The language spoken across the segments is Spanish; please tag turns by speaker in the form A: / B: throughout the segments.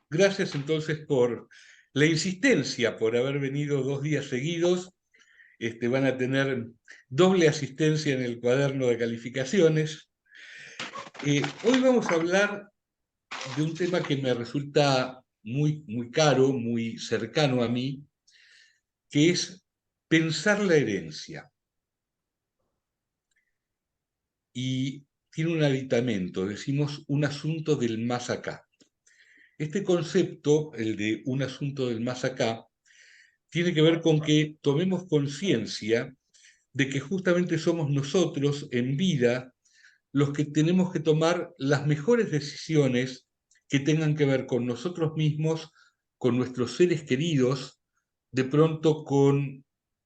A: Gracias entonces por la insistencia, por haber venido 2 días seguidos. Van a tener doble asistencia en el cuaderno de calificaciones. Hoy vamos a hablar de un tema que me resulta muy caro, muy cercano a mí, que es pensar la herencia. Y tiene un aditamento, decimos un asunto del más acá. Este concepto, el de un asunto del más acá, tiene que ver con que tomemos conciencia de que justamente somos nosotros en vida los que tenemos que tomar las mejores decisiones que tengan que ver con nosotros mismos, con nuestros seres queridos, de pronto con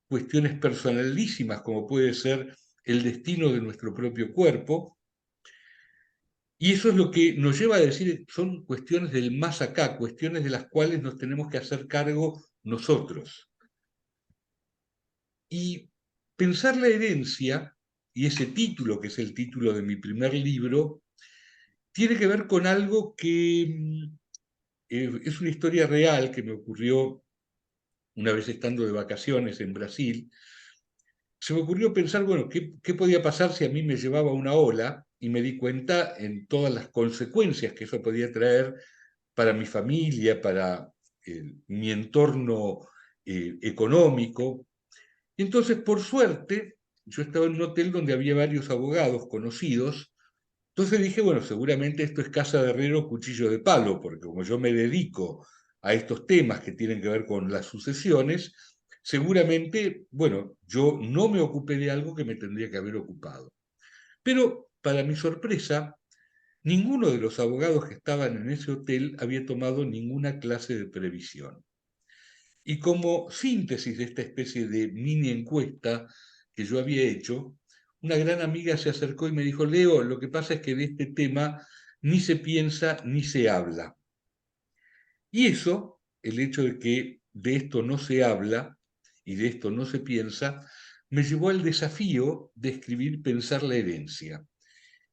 A: cuestiones personalísimas como puede ser el destino de nuestro propio cuerpo. Y eso es lo que nos lleva a decir, son cuestiones del más acá, cuestiones de las cuales nos tenemos que hacer cargo nosotros. Y pensar la herencia, y ese título, que es el título de mi primer libro, tiene que ver con algo que es una historia real que me ocurrió una vez estando de vacaciones en Brasil. Se me ocurrió pensar, bueno, ¿qué podía pasar si a mí me llevaba una ola? Y me di cuenta en todas las consecuencias que eso podía traer para mi familia, para mi entorno económico. Y entonces, por suerte, yo estaba en un hotel donde había varios abogados conocidos. Entonces dije, bueno, seguramente esto es casa de herrero, cuchillo de palo, porque como yo me dedico a estos temas que tienen que ver con las sucesiones, seguramente, bueno, yo no me ocupé de algo que me tendría que haber ocupado. Pero, para mi sorpresa, ninguno de los abogados que estaban en ese hotel había tomado ninguna clase de previsión. Y como síntesis de esta especie de mini encuesta que yo había hecho, una gran amiga se acercó y me dijo, Leo, lo que pasa es que de este tema ni se piensa ni se habla. Y eso, el hecho de que de esto no se habla y de esto no se piensa, me llevó al desafío de escribir Pensar la herencia.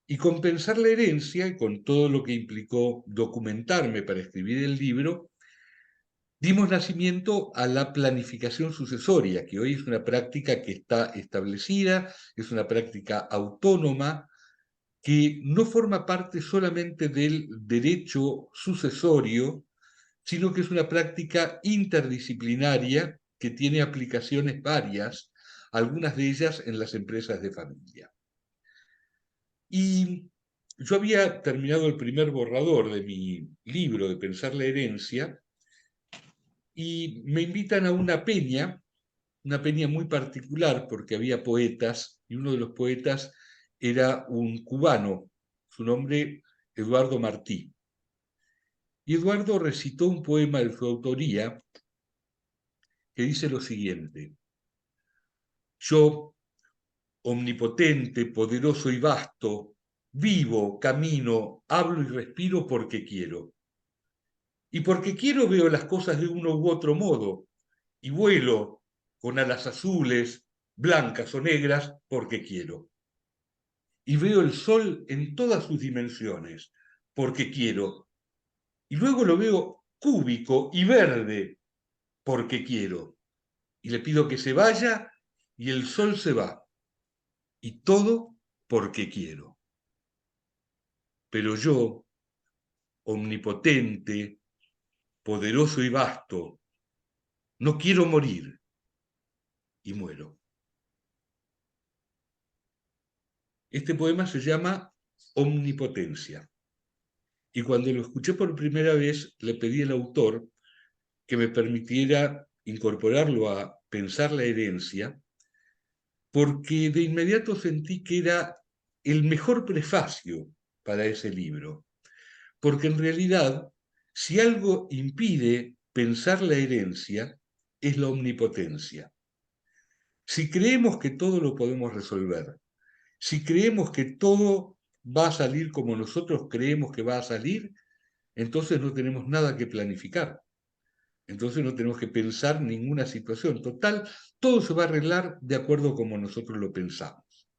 A: Y con Pensar la herencia, y con todo lo que implicó documentarme para escribir el libro, dimos nacimiento a la planificación sucesoria, que hoy es una práctica que está establecida, es una práctica autónoma, que no forma parte solamente del derecho sucesorio, sino que es una práctica interdisciplinaria que tiene aplicaciones varias, algunas de ellas en las empresas de familia. Y yo había terminado el primer borrador de mi libro de Pensar la herencia, y me invitan a una peña muy particular porque había poetas y uno de los poetas era un cubano, su nombre Eduardo Martí. Y Eduardo recitó un poema de su autoría que dice lo siguiente: yo, omnipotente, poderoso y vasto, vivo, camino, hablo y respiro porque quiero. Y porque quiero veo las cosas de uno u otro modo, y vuelo con alas azules, blancas o negras, porque quiero. Y veo el sol en todas sus dimensiones, porque quiero. Y luego lo veo cúbico y verde, porque quiero. Y le pido que se vaya y el sol se va. Y todo porque quiero. Pero yo, omnipotente, poderoso y vasto, no quiero morir y muero. Este poema se llama Omnipotencia. Y cuando lo escuché por primera vez, le pedí al autor que me permitiera incorporarlo a Pensar la herencia, porque de inmediato sentí que era el mejor prefacio para ese libro. Porque en realidad, si algo impide pensar la herencia, es la omnipotencia. Si creemos que todo lo podemos resolver, si creemos que todo va a salir como nosotros creemos que va a salir, entonces no tenemos nada que planificar. Entonces no tenemos que pensar ninguna situación. Total, todo se va a arreglar de acuerdo como nosotros lo pensamos.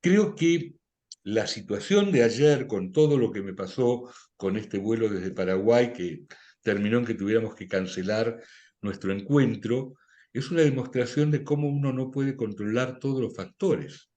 A: Creo que la situación de ayer, con todo lo que me pasó con este vuelo desde Paraguay, que terminó en que tuviéramos que cancelar nuestro encuentro, es una demostración de cómo uno no puede controlar todos los factores.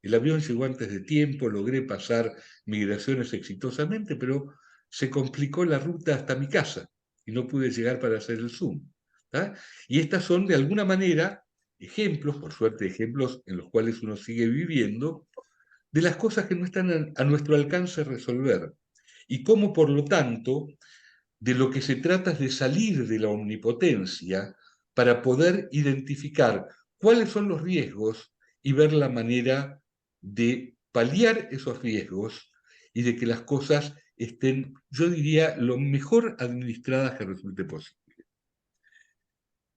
A: El avión llegó antes de tiempo, logré pasar migraciones exitosamente, pero se complicó la ruta hasta mi casa y no pude llegar para hacer el Zoom. ¿Tá? Y estas son, de alguna manera, ejemplos, por suerte ejemplos en los cuales uno sigue viviendo, de las cosas que no están a nuestro alcance resolver. Y cómo, por lo tanto, de lo que se trata es de salir de la omnipotencia para poder identificar cuáles son los riesgos y ver la manera de paliar esos riesgos y de que las cosas estén, yo diría, lo mejor administradas que resulte posible.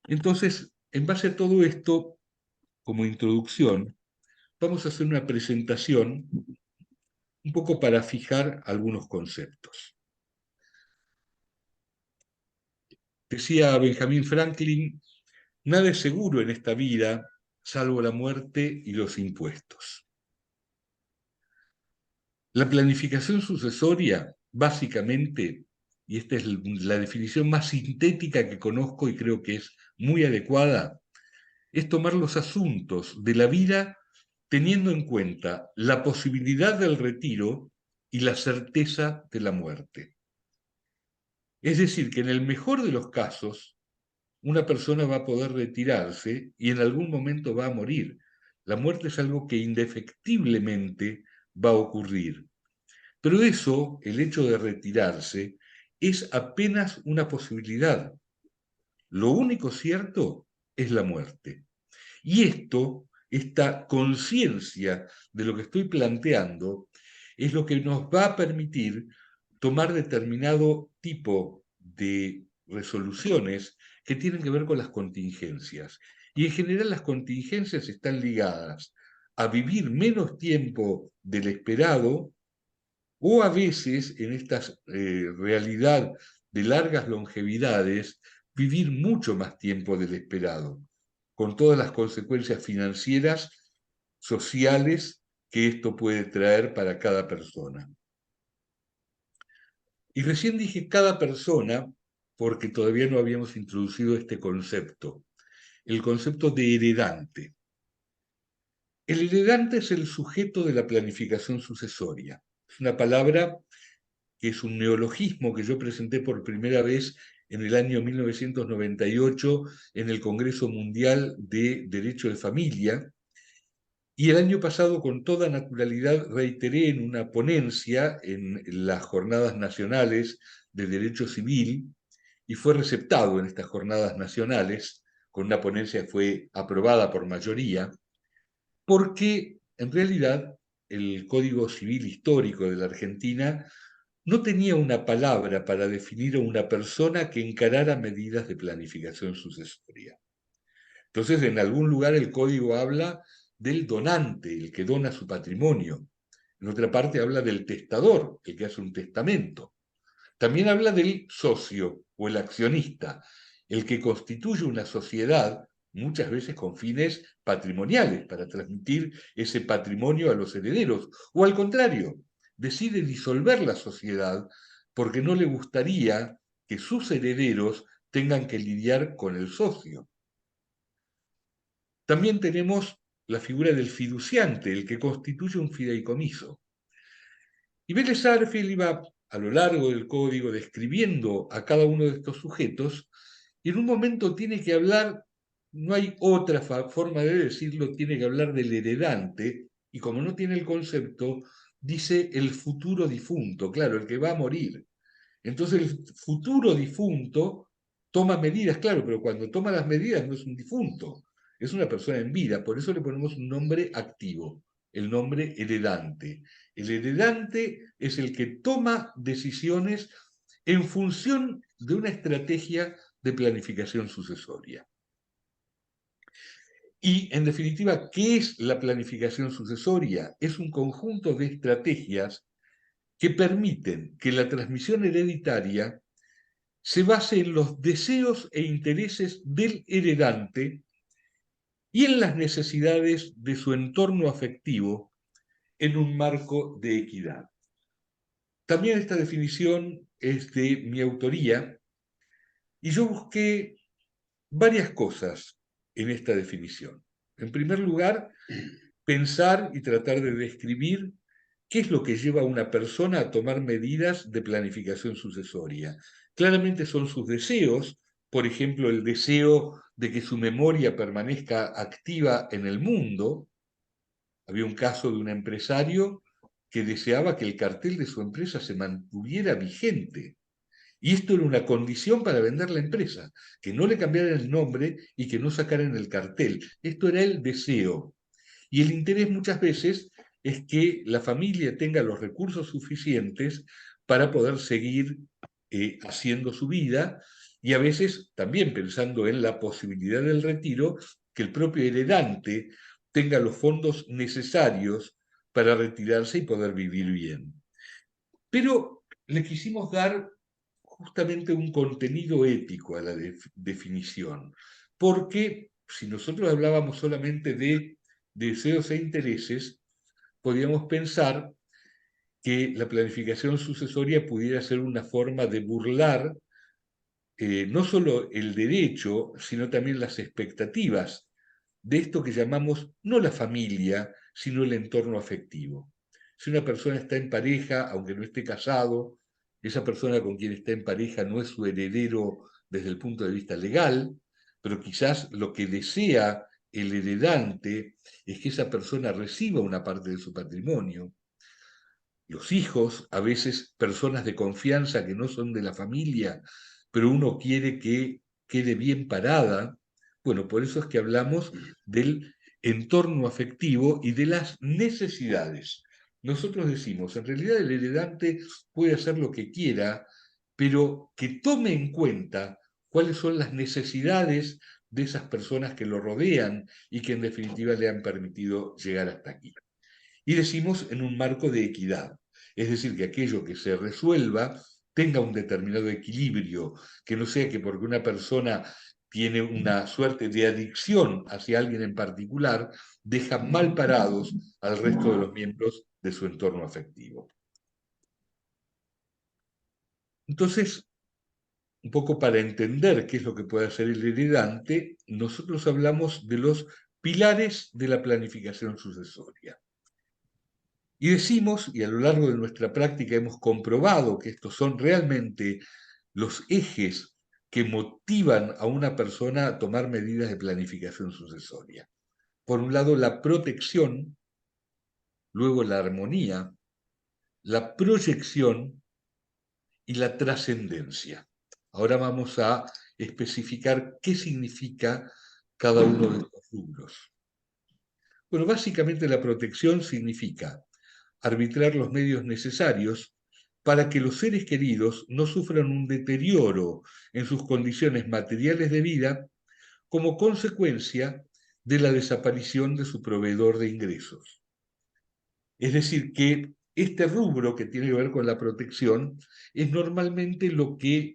A: Entonces, en base a todo esto, como introducción, vamos a hacer una presentación un poco para fijar algunos conceptos. Decía Benjamin Franklin, nada es seguro en esta vida salvo la muerte y los impuestos. La planificación sucesoria, básicamente, y esta es la definición más sintética que conozco y creo que es muy adecuada, es tomar los asuntos de la vida teniendo en cuenta la posibilidad del retiro y la certeza de la muerte. Es decir, que en el mejor de los casos, una persona va a poder retirarse y en algún momento va a morir. La muerte es algo que indefectiblemente va a ocurrir. Pero eso, el hecho de retirarse, es apenas una posibilidad. Lo único cierto es la muerte. Y esta conciencia de lo que estoy planteando, es lo que nos va a permitir tomar determinado tipo de resoluciones que tienen que ver con las contingencias. Y en general las contingencias están ligadas a vivir menos tiempo del esperado o a veces en esta realidad de largas longevidades, vivir mucho más tiempo del esperado, con todas las consecuencias financieras, sociales que esto puede traer para cada persona. Y recién dije cada persona porque todavía no habíamos introducido este concepto, el concepto de heredante. El heredante es el sujeto de la planificación sucesoria. Es una palabra que es un neologismo que yo presenté por primera vez en el año 1998 en el Congreso Mundial de Derecho de Familia, y el año pasado con toda naturalidad reiteré en una ponencia en las Jornadas Nacionales de Derecho Civil, y fue receptado en estas Jornadas Nacionales, con una ponencia que fue aprobada por mayoría, porque en realidad el Código Civil Histórico de la Argentina no tenía una palabra para definir a una persona que encarara medidas de planificación sucesoria. Entonces, en algún lugar el código habla del donante, el que dona su patrimonio. En otra parte habla del testador, el que hace un testamento. También habla del socio o el accionista, el que constituye una sociedad, muchas veces con fines patrimoniales, para transmitir ese patrimonio a los herederos. O al contrario, decide disolver la sociedad porque no le gustaría que sus herederos tengan que lidiar con el socio. También tenemos la figura del fiduciante, el que constituye un fideicomiso. Y Vélez Sarsfield iba a lo largo del código describiendo a cada uno de estos sujetos, y en un momento tiene que hablar, no hay otra forma de decirlo, tiene que hablar del heredante, y como no tiene el concepto, dice el futuro difunto, claro, el que va a morir. Entonces el futuro difunto toma medidas, claro, pero cuando toma las medidas no es un difunto, es una persona en vida, por eso le ponemos un nombre activo, el nombre heredante. El heredante es el que toma decisiones en función de una estrategia de planificación sucesoria. Y, en definitiva, ¿qué es la planificación sucesoria? Es un conjunto de estrategias que permiten que la transmisión hereditaria se base en los deseos e intereses del heredante y en las necesidades de su entorno afectivo en un marco de equidad. También esta definición es de mi autoría, Y yo busqué varias cosas en esta definición. En primer lugar, pensar y tratar de describir qué es lo que lleva a una persona a tomar medidas de planificación sucesoria. Claramente son sus deseos, por ejemplo, el deseo de que su memoria permanezca activa en el mundo. Había un caso de un empresario que deseaba que el cartel de su empresa se mantuviera vigente. Y esto era una condición para vender la empresa, que no le cambiaran el nombre y que no sacaran el cartel. Esto era el deseo. Y el interés muchas veces es que la familia tenga los recursos suficientes para poder seguir haciendo su vida y a veces también pensando en la posibilidad del retiro, que el propio heredante tenga los fondos necesarios para retirarse y poder vivir bien. Pero le quisimos dar justamente un contenido ético a la definición, porque si nosotros hablábamos solamente de deseos e intereses, podíamos pensar que la planificación sucesoria pudiera ser una forma de burlar no solo el derecho, sino también las expectativas de esto que llamamos no la familia, sino el entorno afectivo. Si una persona está en pareja, aunque no esté casado, esa persona con quien está en pareja no es su heredero desde el punto de vista legal, pero quizás lo que desea el heredante es que esa persona reciba una parte de su patrimonio. Los hijos, a veces personas de confianza que no son de la familia, pero uno quiere que quede bien parada. Bueno, por eso es que hablamos del entorno afectivo y de las necesidades. Nosotros decimos, en realidad el heredante puede hacer lo que quiera, pero que tome en cuenta cuáles son las necesidades de esas personas que lo rodean y que en definitiva le han permitido llegar hasta aquí. Y decimos en un marco de equidad, es decir, que aquello que se resuelva tenga un determinado equilibrio, que no sea que porque una persona tiene una suerte de adicción hacia alguien en particular, deja mal parados al resto de los miembros de su entorno afectivo. Entonces, un poco para entender qué es lo que puede hacer el heredante, nosotros hablamos de los pilares de la planificación sucesoria. Y decimos, y a lo largo de nuestra práctica hemos comprobado que estos son realmente los ejes que motivan a una persona a tomar medidas de planificación sucesoria. Por un lado, la protección, luego la armonía, la proyección y la trascendencia. Ahora vamos a especificar qué significa cada uno de estos rubros. Bueno, básicamente la protección significa arbitrar los medios necesarios para que los seres queridos no sufran un deterioro en sus condiciones materiales de vida como consecuencia de la desaparición de su proveedor de ingresos. Es decir, que este rubro que tiene que ver con la protección es normalmente lo que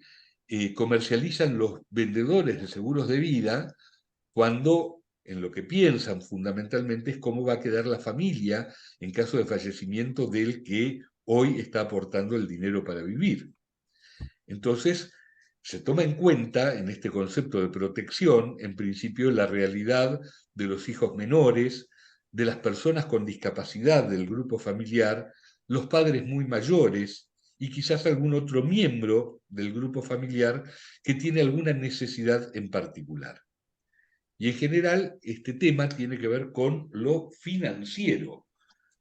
A: comercializan los vendedores de seguros de vida cuando en lo que piensan fundamentalmente es cómo va a quedar la familia en caso de fallecimiento del que hoy está aportando el dinero para vivir. Entonces, se toma en cuenta en este concepto de protección, en principio, la realidad de los hijos menores, de las personas con discapacidad del grupo familiar, los padres muy mayores y quizás algún otro miembro del grupo familiar que tiene alguna necesidad en particular. Y en general, este tema tiene que ver con lo financiero,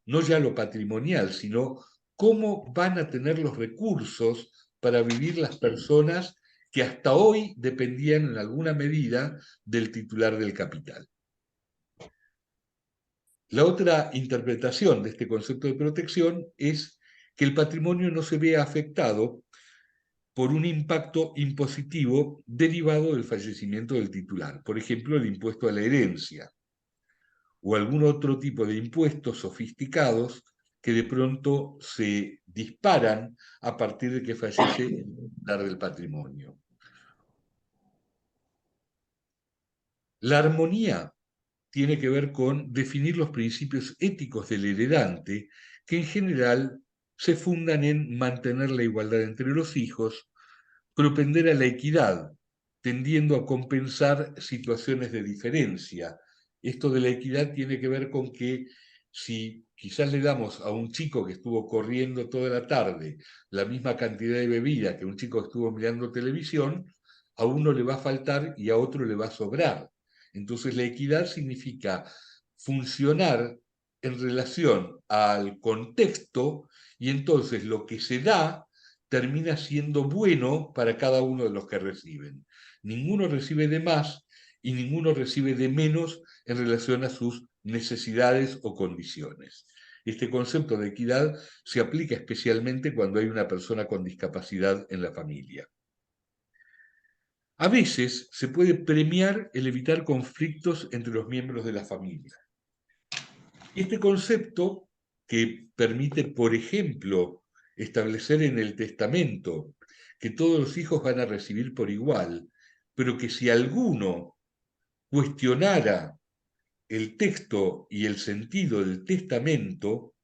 A: no ya lo patrimonial, sino cómo van a tener los recursos para vivir las personas que hasta hoy dependían en alguna medida del titular del capital. La otra interpretación de este concepto de protección es que el patrimonio no se vea afectado por un impacto impositivo derivado del fallecimiento del titular, por ejemplo, el impuesto a la herencia o algún otro tipo de impuestos sofisticados que de pronto se disparan a partir de que fallece el titular del patrimonio. La armonía tiene que ver con definir los principios éticos del heredante, que en general se fundan en mantener la igualdad entre los hijos, propender a la equidad, tendiendo a compensar situaciones de diferencia. Esto de la equidad tiene que ver con que si quizás le damos a un chico que estuvo corriendo toda la tarde la misma cantidad de bebida que un chico que estuvo mirando televisión, a uno le va a faltar y a otro le va a sobrar. Entonces la equidad significa funcionar en relación al contexto y entonces lo que se da termina siendo bueno para cada uno de los que reciben. Ninguno recibe de más y ninguno recibe de menos en relación a sus necesidades o condiciones. Este concepto de equidad se aplica especialmente cuando hay una persona con discapacidad en la familia. A veces se puede premiar el evitar conflictos entre los miembros de la familia. Este concepto que permite, por ejemplo, establecer en el testamento que todos los hijos van a recibir por igual, pero que si alguno cuestionara el texto y el sentido del testamento,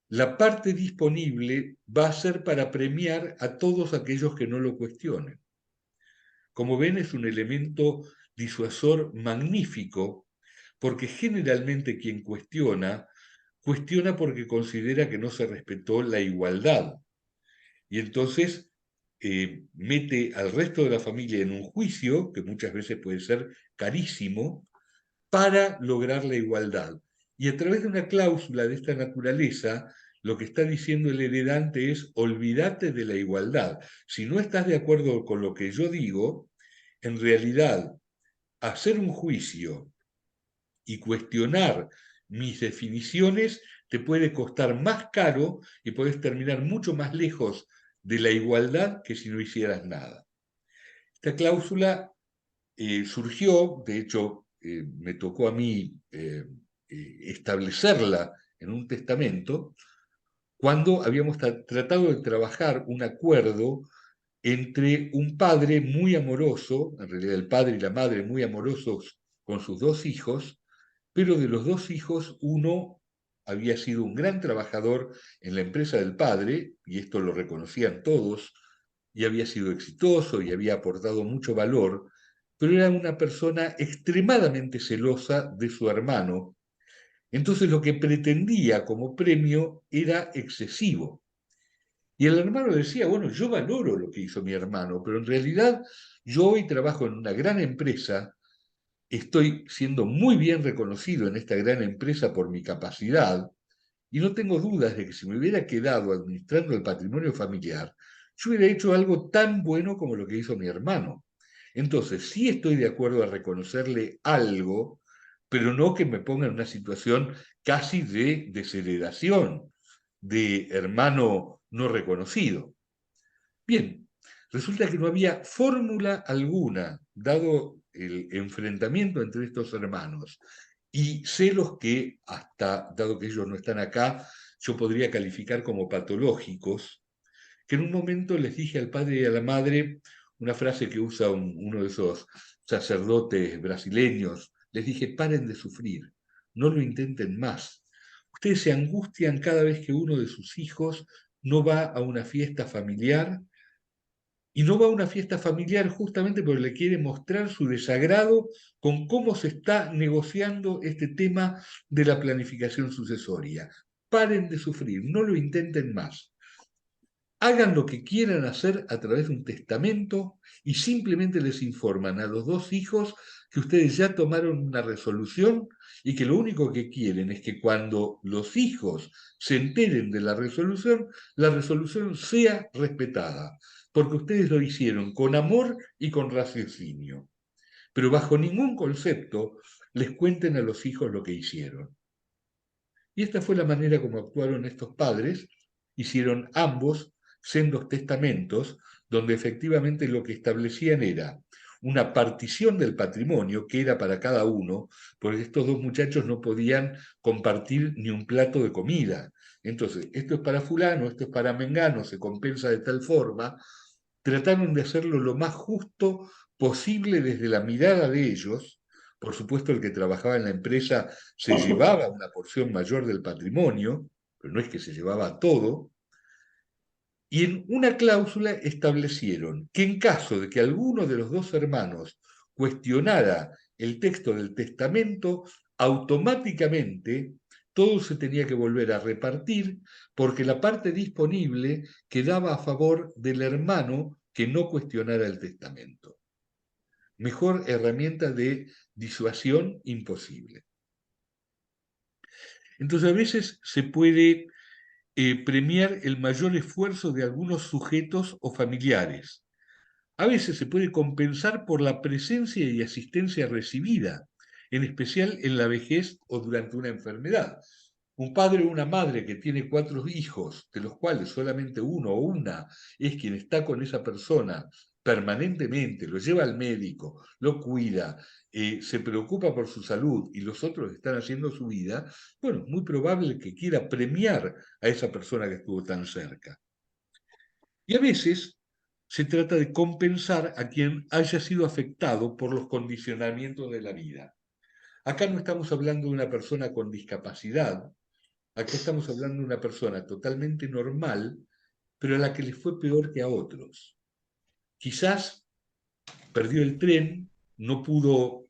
A: la parte disponible va a ser para premiar a todos aquellos que no lo cuestionen. Como ven, es un elemento disuasor magnífico, porque generalmente quien cuestiona porque considera que no se respetó la igualdad. Y entonces mete al resto de la familia en un juicio, que muchas veces puede ser carísimo, para lograr la igualdad. Y a través de una cláusula de esta naturaleza, lo que está diciendo el heredante es: olvídate de la igualdad. Si no estás de acuerdo con lo que yo digo, en realidad, hacer un juicio y cuestionar mis definiciones te puede costar más caro y puedes terminar mucho más lejos de la igualdad que si no hicieras nada. Esta cláusula surgió, de hecho, me tocó a mí establecerla en un testamento, cuando habíamos tratado de trabajar un acuerdo entre un padre muy amoroso, en realidad el padre y la madre muy amorosos con sus dos hijos, pero de los dos hijos uno había sido un gran trabajador en la empresa del padre, y esto lo reconocían todos, y había sido exitoso y había aportado mucho valor, pero era una persona extremadamente celosa de su hermano. Entonces lo que pretendía como premio era excesivo. Y el hermano decía: bueno, yo valoro lo que hizo mi hermano, pero en realidad yo hoy trabajo en una gran empresa, estoy siendo muy bien reconocido en esta gran empresa por mi capacidad, y no tengo dudas de que si me hubiera quedado administrando el patrimonio familiar, yo hubiera hecho algo tan bueno como lo que hizo mi hermano. Entonces, sí estoy de acuerdo a reconocerle algo, pero no que me ponga en una situación casi de desheredación, de hermano no reconocido. Bien, resulta que no había fórmula alguna, dado el enfrentamiento entre estos hermanos y celos que, hasta dado que ellos no están acá, yo podría calificar como patológicos, que en un momento les dije al padre y a la madre una frase que usa uno de esos sacerdotes brasileños: les dije: paren de sufrir, no lo intenten más. Ustedes se angustian cada vez que uno de sus hijos no va a una fiesta familiar, y no va a una fiesta familiar justamente porque le quiere mostrar su desagrado con cómo se está negociando este tema de la planificación sucesoria. Paren de sufrir, no lo intenten más. Hagan lo que quieran hacer a través de un testamento y simplemente les informan a los dos hijos que ustedes ya tomaron una resolución y que lo único que quieren es que cuando los hijos se enteren de la resolución sea respetada, porque ustedes lo hicieron con amor y con raciocinio. Pero bajo ningún concepto les cuenten a los hijos lo que hicieron. Y esta fue la manera como actuaron estos padres. Hicieron ambos sendos testamentos donde efectivamente lo que establecían era una partición del patrimonio que era para cada uno, porque estos dos muchachos no podían compartir ni un plato de comida. Entonces, esto es para fulano, esto es para mengano, se compensa de tal forma. Trataron de hacerlo lo más justo posible desde la mirada de ellos. Por supuesto, el que trabajaba en la empresa se llevaba una porción mayor del patrimonio, pero no es que se llevaba todo. y en una cláusula establecieron que en caso de que alguno de los dos hermanos cuestionara el texto del testamento, automáticamente todo se tenía que volver a repartir porque la parte disponible quedaba a favor del hermano que no cuestionara el testamento. Mejor herramienta de disuasión imposible. Entonces a veces se puede premiar el mayor esfuerzo de algunos sujetos o familiares. A veces se puede compensar por la presencia y asistencia recibida, en especial en la vejez o durante una enfermedad. Un padre o una madre que tiene 4 hijos, de los cuales solamente uno o una es quien está con esa persona permanentemente, lo lleva al médico, lo cuida, se preocupa por su salud y los otros están haciendo su vida, bueno, es muy probable que quiera premiar a esa persona que estuvo tan cerca. Y a veces se trata de compensar a quien haya sido afectado por los condicionamientos de la vida. Acá no estamos hablando de una persona con discapacidad, acá estamos hablando de una persona totalmente normal, pero a la que le fue peor que a otros. Quizás perdió el tren, no pudo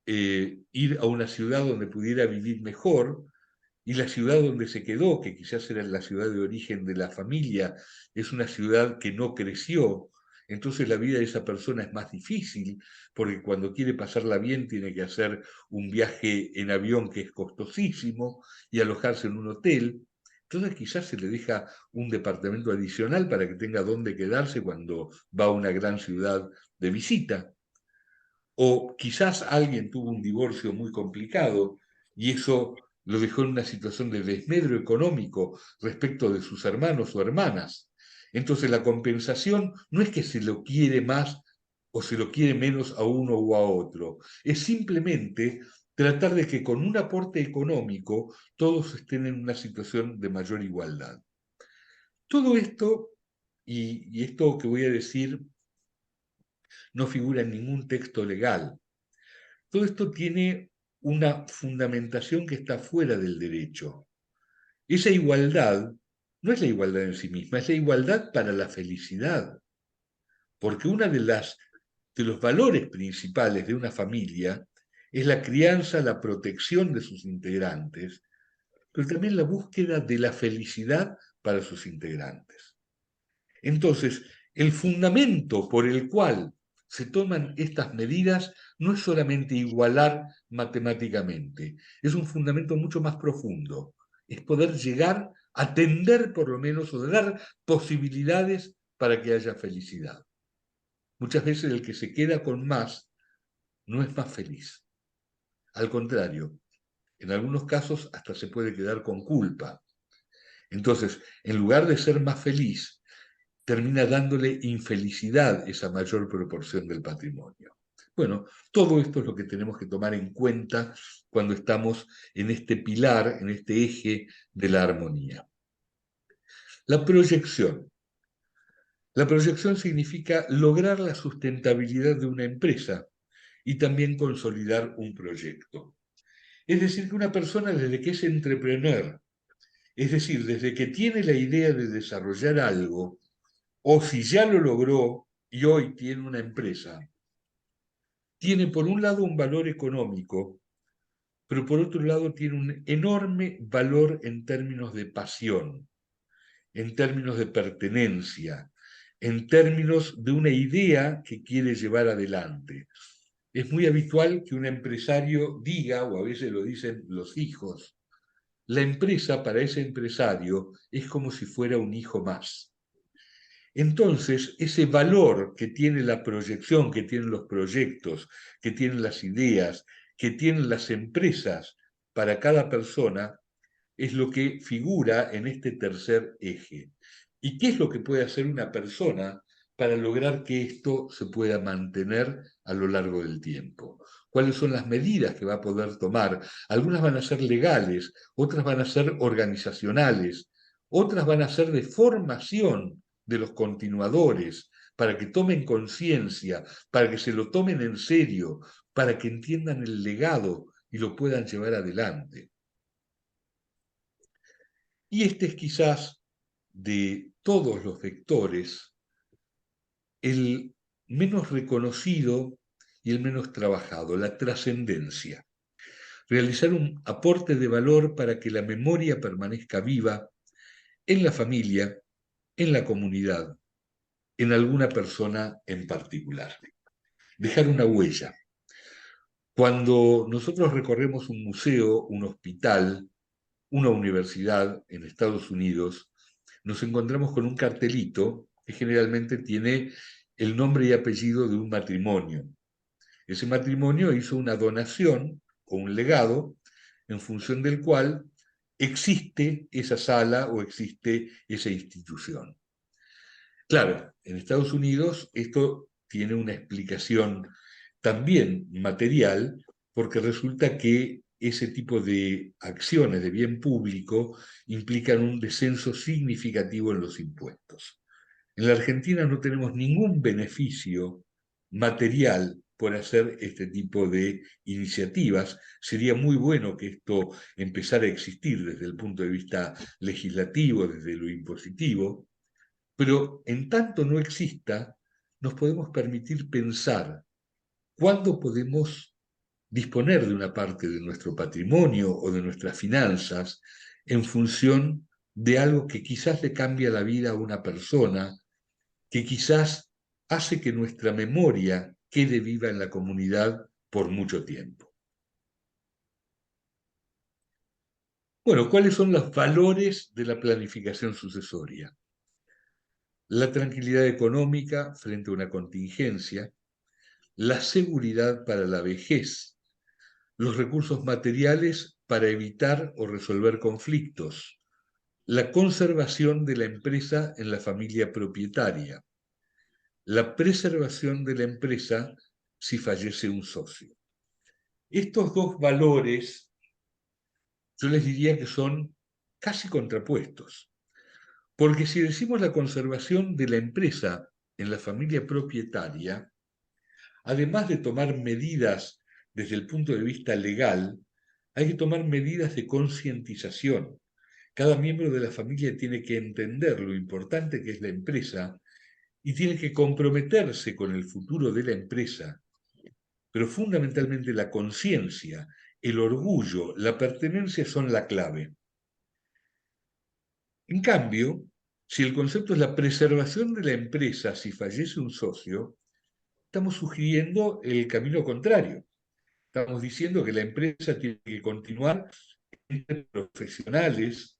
A: ir a una ciudad donde pudiera vivir mejor, y la ciudad donde se quedó, que quizás era la ciudad de origen de la familia, es una ciudad que no creció, entonces la vida de esa persona es más difícil, porque cuando quiere pasarla bien tiene que hacer un viaje en avión que es costosísimo y alojarse en un hotel. Entonces quizás se le deja un departamento adicional para que tenga dónde quedarse cuando va a una gran ciudad de visita. O quizás alguien tuvo un divorcio muy complicado y eso lo dejó en una situación de desmedro económico respecto de sus hermanos o hermanas. Entonces la compensación no es que se lo quiere más o se lo quiere menos a uno o a otro, es simplemente tratar de que con un aporte económico todos estén en una situación de mayor igualdad. Todo esto, y esto que voy a decir, no figura en ningún texto legal. Todo esto tiene una fundamentación que está fuera del derecho. Esa igualdad no es la igualdad en sí misma, es la igualdad para la felicidad, porque uno de los valores principales de una familia es la crianza, la protección de sus integrantes, pero también la búsqueda de la felicidad para sus integrantes. Entonces, el fundamento por el cual se toman estas medidas no es solamente igualar matemáticamente, es un fundamento mucho más profundo, es poder llegar a tender por lo menos o dar posibilidades para que haya felicidad. Muchas veces el que se queda con más no es más feliz. Al contrario, en algunos casos hasta se puede quedar con culpa. Entonces, en lugar de ser más feliz, termina dándole infelicidad esa mayor proporción del patrimonio. Bueno, todo esto es lo que tenemos que tomar en cuenta cuando estamos en este pilar, en este eje de la armonía. La proyección. La proyección significa lograr la sustentabilidad de una empresa y también consolidar un proyecto. Es decir, que una persona desde que es entrepreneur, es decir, desde que tiene la idea de desarrollar algo, o si ya lo logró y hoy tiene una empresa, tiene por un lado un valor económico, pero por otro lado tiene un enorme valor en términos de pasión, en términos de pertenencia, en términos de una idea que quiere llevar adelante. Es muy habitual que un empresario diga, o a veces lo dicen los hijos, la empresa para ese empresario es como si fuera un hijo más. Entonces, ese valor que tiene la proyección, que tienen los proyectos, que tienen las ideas, que tienen las empresas para cada persona, es lo que figura en este tercer eje. ¿Y qué es lo que puede hacer una persona para lograr que esto se pueda mantener a lo largo del tiempo? ¿Cuáles son las medidas que va a poder tomar? Algunas van a ser legales, otras van a ser organizacionales, otras van a ser de formación de los continuadores, para que tomen conciencia, para que se lo tomen en serio, para que entiendan el legado y lo puedan llevar adelante. Y este es quizás de todos los vectores, el menos reconocido y el menos trabajado, la trascendencia. Realizar un aporte de valor para que la memoria permanezca viva en la familia, en la comunidad, en alguna persona en particular. Dejar una huella. Cuando nosotros recorremos un museo, un hospital, una universidad en Estados Unidos, nos encontramos con un cartelito que generalmente tiene el nombre y apellido de un matrimonio. Ese matrimonio hizo una donación o un legado en función del cual existe esa sala o existe esa institución. Claro, en Estados Unidos esto tiene una explicación también material, porque resulta que ese tipo de acciones de bien público implican un descenso significativo en los impuestos. En la Argentina no tenemos ningún beneficio material por hacer este tipo de iniciativas. Sería muy bueno que esto empezara a existir desde el punto de vista legislativo, desde lo impositivo, pero en tanto no exista, nos podemos permitir pensar cuándo podemos disponer de una parte de nuestro patrimonio o de nuestras finanzas en función de algo que quizás le cambia la vida a una persona, que quizás hace que nuestra memoria quede viva en la comunidad por mucho tiempo. Bueno, ¿cuáles son los valores de la planificación sucesoria? La tranquilidad económica frente a una contingencia, la seguridad para la vejez, los recursos materiales para evitar o resolver conflictos, la conservación de la empresa en la familia propietaria, la preservación de la empresa si fallece un socio. Estos dos valores yo les diría que son casi contrapuestos, porque si decimos la conservación de la empresa en la familia propietaria, además de tomar medidas desde el punto de vista legal, hay que tomar medidas de concientización. Cada miembro de la familia tiene que entender lo importante que es la empresa y tiene que comprometerse con el futuro de la empresa, pero fundamentalmente la conciencia, el orgullo, la pertenencia son la clave. En cambio, si el concepto es la preservación de la empresa si fallece un socio, estamos sugiriendo el camino contrario. Estamos diciendo que la empresa tiene que continuar entre profesionales,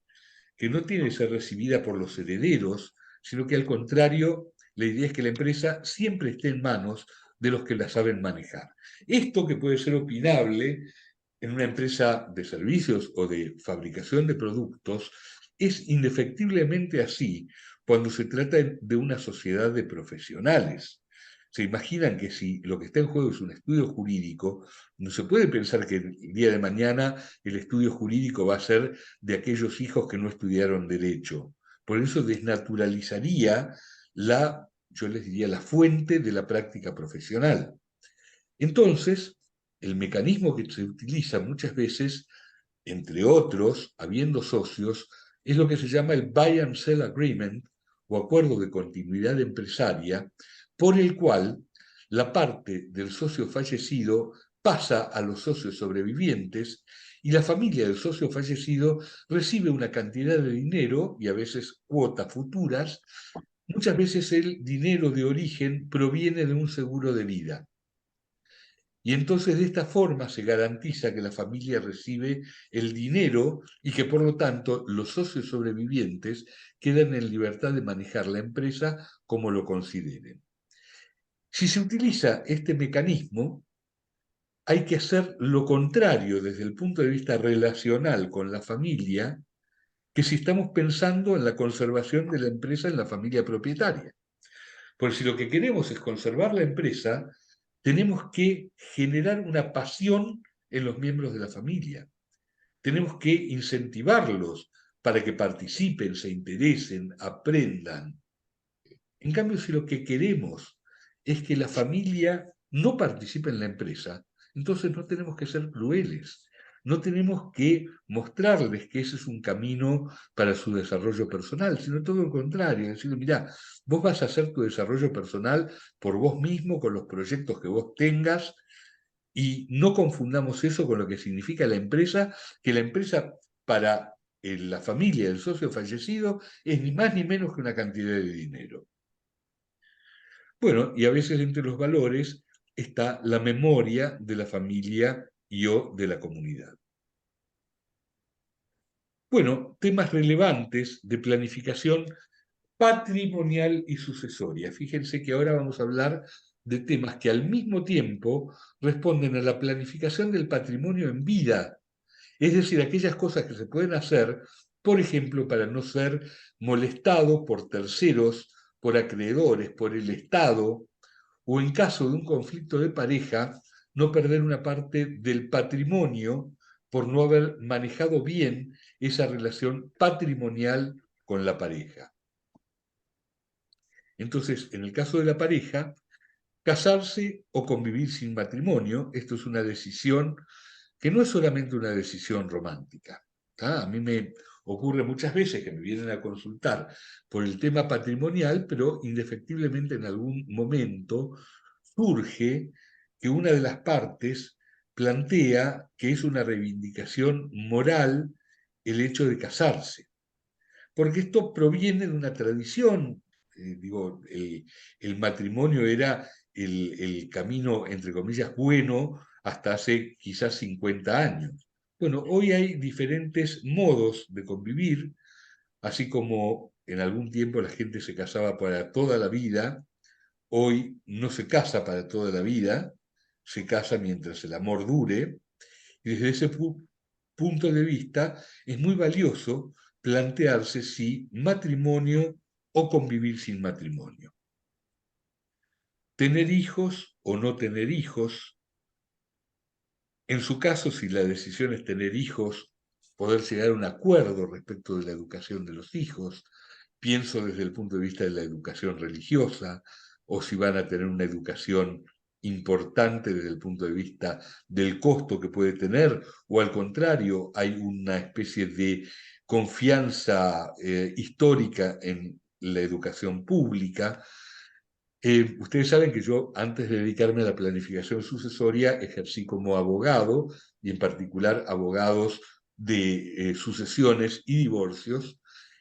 A: que no tiene que ser recibida por los herederos, sino que al contrario, la idea es que la empresa siempre esté en manos de los que la saben manejar. Esto que puede ser opinable en una empresa de servicios o de fabricación de productos, es indefectiblemente así cuando se trata de una sociedad de profesionales. Se imaginan que si lo que está en juego es un estudio jurídico, no se puede pensar que el día de mañana el estudio jurídico va a ser de aquellos hijos que no estudiaron derecho. Por eso desnaturalizaría yo les diría, la fuente de la práctica profesional. Entonces, el mecanismo que se utiliza muchas veces, entre otros, habiendo socios, es lo que se llama el Buy and Sell Agreement o acuerdo de continuidad empresaria, por el cual la parte del socio fallecido pasa a los socios sobrevivientes y la familia del socio fallecido recibe una cantidad de dinero y a veces cuotas futuras. Muchas veces el dinero de origen proviene de un seguro de vida. Y entonces de esta forma se garantiza que la familia recibe el dinero y que por lo tanto los socios sobrevivientes quedan en libertad de manejar la empresa como lo consideren. Si se utiliza este mecanismo, hay que hacer lo contrario desde el punto de vista relacional con la familia que si estamos pensando en la conservación de la empresa en la familia propietaria. Porque si lo que queremos es conservar la empresa, tenemos que generar una pasión en los miembros de la familia. Tenemos que incentivarlos para que participen, se interesen, aprendan. En cambio, si lo que queremos es que la familia no participe en la empresa, entonces no tenemos que ser crueles. no tenemos que mostrarles que ese es un camino para su desarrollo personal, sino todo lo contrario, decirle, mirá, vos vas a hacer tu desarrollo personal por vos mismo, con los proyectos que vos tengas, y no confundamos eso con lo que significa la empresa, que la empresa para la familia del socio fallecido es ni más ni menos que una cantidad de dinero. Bueno, y a veces entre los valores está la memoria de la familia y o de la comunidad. Bueno, temas relevantes de planificación patrimonial y sucesoria. Fíjense que ahora vamos a hablar de temas que al mismo tiempo responden a la planificación del patrimonio en vida, es decir, aquellas cosas que se pueden hacer, por ejemplo, para no ser molestado por terceros, por acreedores, por el Estado, o en caso de un conflicto de pareja, no perder una parte del patrimonio por no haber manejado bien esa relación patrimonial con la pareja. Entonces, en el caso de la pareja, casarse o convivir sin matrimonio, esto es una decisión que no es solamente una decisión romántica. A mí me ocurre muchas veces que me vienen a consultar por el tema patrimonial, pero indefectiblemente en algún momento surge que una de las partes plantea que es una reivindicación moral el hecho de casarse, porque esto proviene de una tradición. Digo, el matrimonio era el camino, entre comillas, bueno hasta hace quizás 50 años. Bueno, hoy hay diferentes modos de convivir, así como en algún tiempo la gente se casaba para toda la vida, hoy no se casa para toda la vida, se casa mientras el amor dure, y desde ese punto de vista es muy valioso plantearse si matrimonio o convivir sin matrimonio. Tener hijos o no tener hijos. En su caso, si la decisión es tener hijos, poder llegar a un acuerdo respecto de la educación de los hijos. Pienso desde el punto de vista de la educación religiosa, o si van a tener una educación importante desde el punto de vista del costo que puede tener, o al contrario, hay una especie de confianza histórica en la educación pública. Ustedes saben que yo, antes de dedicarme a la planificación sucesoria, ejercí como abogado, y en particular abogados de sucesiones y divorcios,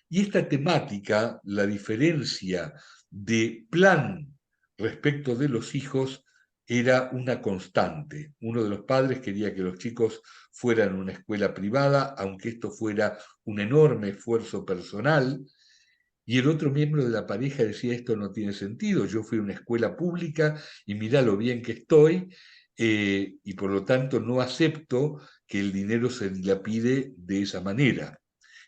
A: y esta temática, la diferencia de plan respecto de los hijos, era una constante. Uno de los padres quería que los chicos fueran a una escuela privada, aunque esto fuera un enorme esfuerzo personal, y el otro miembro de la pareja decía, esto no tiene sentido, yo fui a una escuela pública y mirá lo bien que estoy, y por lo tanto no acepto que el dinero se dilapide de esa manera.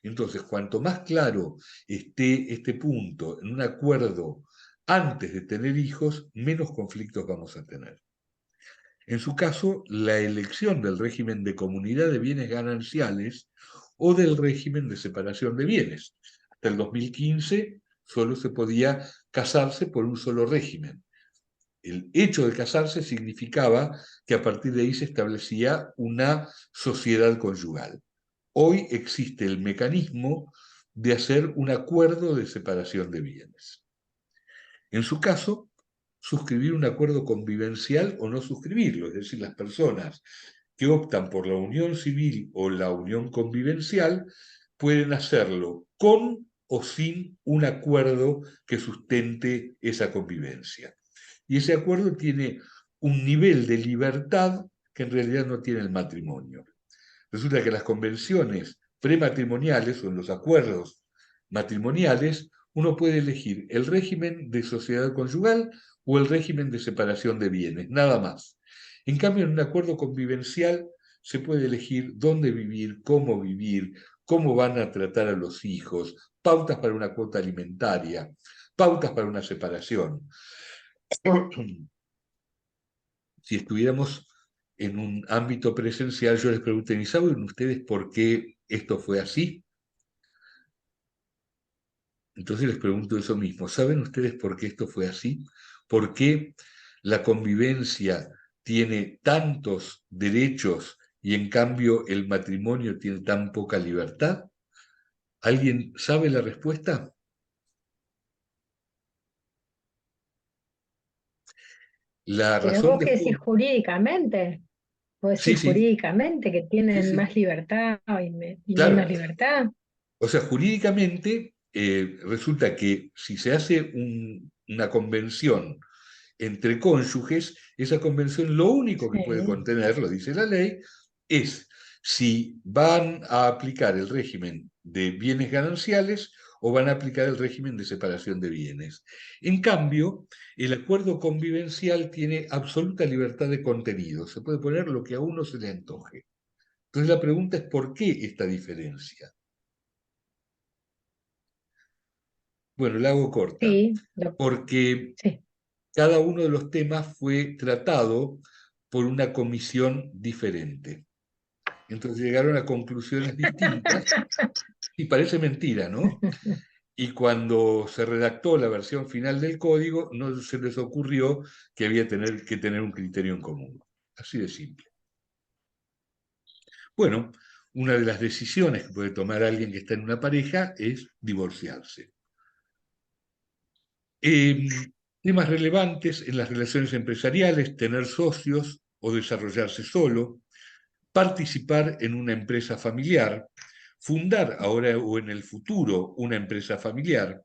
A: Entonces, cuanto más claro esté este punto en un acuerdo antes de tener hijos, menos conflictos vamos a tener. En su caso, la elección del régimen de comunidad de bienes gananciales o del régimen de separación de bienes. Hasta el 2015 solo se podía casarse por un solo régimen. El hecho de casarse significaba que a partir de ahí se establecía una sociedad conyugal. Hoy existe el mecanismo de hacer un acuerdo de separación de bienes. En su caso, suscribir un acuerdo convivencial o no suscribirlo, es decir, las personas que optan por la unión civil o la unión convivencial pueden hacerlo con o sin un acuerdo que sustente esa convivencia. Y ese acuerdo tiene un nivel de libertad que en realidad no tiene el matrimonio. Resulta que las convenciones prematrimoniales o en los acuerdos matrimoniales uno puede elegir el régimen de sociedad conyugal o el régimen de separación de bienes, nada más. En cambio, en un acuerdo convivencial se puede elegir dónde vivir, cómo van a tratar a los hijos, pautas para una cuota alimentaria, pautas para una separación. Si estuviéramos en un ámbito presencial, yo les pregunté, ¿y saben ustedes por qué esto fue así? Entonces les pregunto eso mismo, ¿saben ustedes por qué esto fue así? ¿Por qué la convivencia tiene tantos derechos y en cambio el matrimonio tiene tan poca libertad? ¿Alguien sabe la respuesta? La
B: Pero
A: razón
B: vos
A: de
B: qué decís
A: fondo...
B: jurídicamente, vos
A: Sí,
B: decís
A: sí,
B: jurídicamente que
A: sí,
B: tienen
A: sí.
B: más libertad y menos
A: Claro,
B: libertad.
A: o sea, jurídicamente resulta que si se hace una convención entre cónyuges, esa convención lo único que puede
B: Sí.
A: contener, lo dice la ley, es si van a aplicar el régimen de bienes gananciales o van a aplicar el régimen de separación de bienes. En cambio, el acuerdo convivencial tiene absoluta libertad de contenido, se puede poner lo que a uno se le antoje. Entonces la pregunta es ¿por qué esta diferencia? Bueno, la hago corta,
B: Sí,
A: porque
B: sí.
A: cada uno de los temas fue tratado por una comisión diferente. Entonces llegaron a conclusiones distintas y parece mentira, ¿no? Y cuando se redactó la versión final del código, no se les ocurrió que había que tener un criterio en común. Así de simple. Bueno, una de las decisiones que puede tomar alguien que está en una pareja es divorciarse. Temas relevantes en las relaciones empresariales, tener socios o desarrollarse solo, participar en una empresa familiar, fundar ahora o en el futuro una empresa familiar,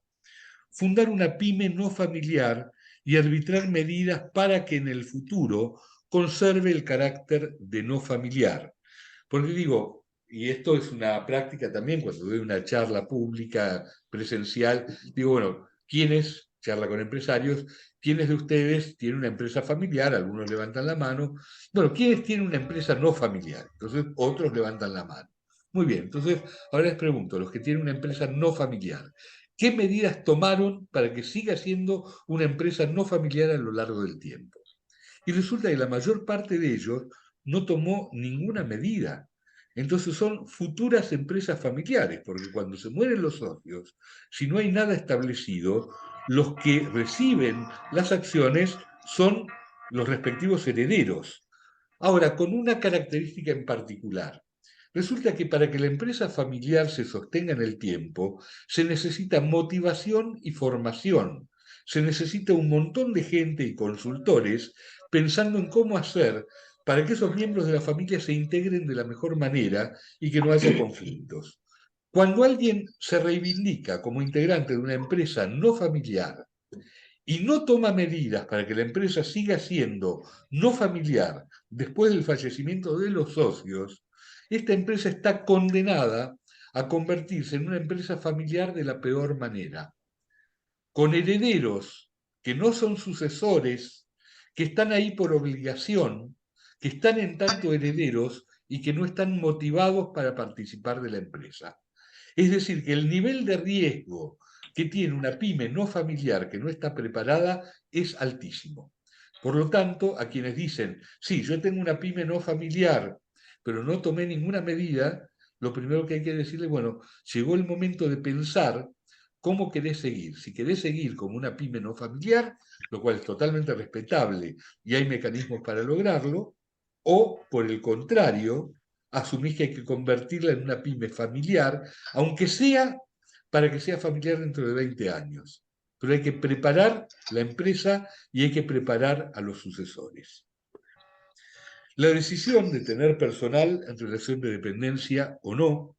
A: fundar una pyme no familiar y arbitrar medidas para que en el futuro conserve el carácter de no familiar. Porque digo, y esto es una práctica también cuando doy una charla pública presencial, digo, bueno, ¿quiénes, charla con empresarios, quiénes de ustedes tienen una empresa familiar? Algunos levantan la mano. Bueno, ¿quiénes tienen una empresa no familiar? Entonces, otros levantan la mano. Muy bien, entonces, ahora les pregunto, los que tienen una empresa no familiar, ¿qué medidas tomaron para que siga siendo una empresa no familiar a lo largo del tiempo? Y resulta que la mayor parte de ellos no tomó ninguna medida. Entonces son futuras empresas familiares, porque cuando se mueren los socios, si no hay nada establecido, los que reciben las acciones son los respectivos herederos. Ahora, con una característica en particular. Resulta que para que la empresa familiar se sostenga en el tiempo, se necesita motivación y formación. Se necesita un montón de gente y consultores pensando en cómo hacer para que esos miembros de la familia se integren de la mejor manera y que no haya conflictos. Cuando alguien se reivindica como integrante de una empresa no familiar y no toma medidas para que la empresa siga siendo no familiar después del fallecimiento de los socios, esta empresa está condenada a convertirse en una empresa familiar de la peor manera, con herederos que no son sucesores, que están ahí por obligación, que están en tanto herederos y que no están motivados para participar de la empresa. Es decir, que el nivel de riesgo que tiene una pyme no familiar que no está preparada es altísimo. Por lo tanto, a quienes dicen, sí, yo tengo una pyme no familiar, pero no tomé ninguna medida, lo primero que hay que decirle, bueno, llegó el momento de pensar cómo querés seguir. Si querés seguir como una pyme no familiar, lo cual es totalmente respetable y hay mecanismos para lograrlo, o por el contrario, asumís que hay que convertirla en una pyme familiar, aunque sea para que sea familiar dentro de 20 años. Pero hay que preparar la empresa y hay que preparar a los sucesores. La decisión de tener personal en relación de dependencia o no,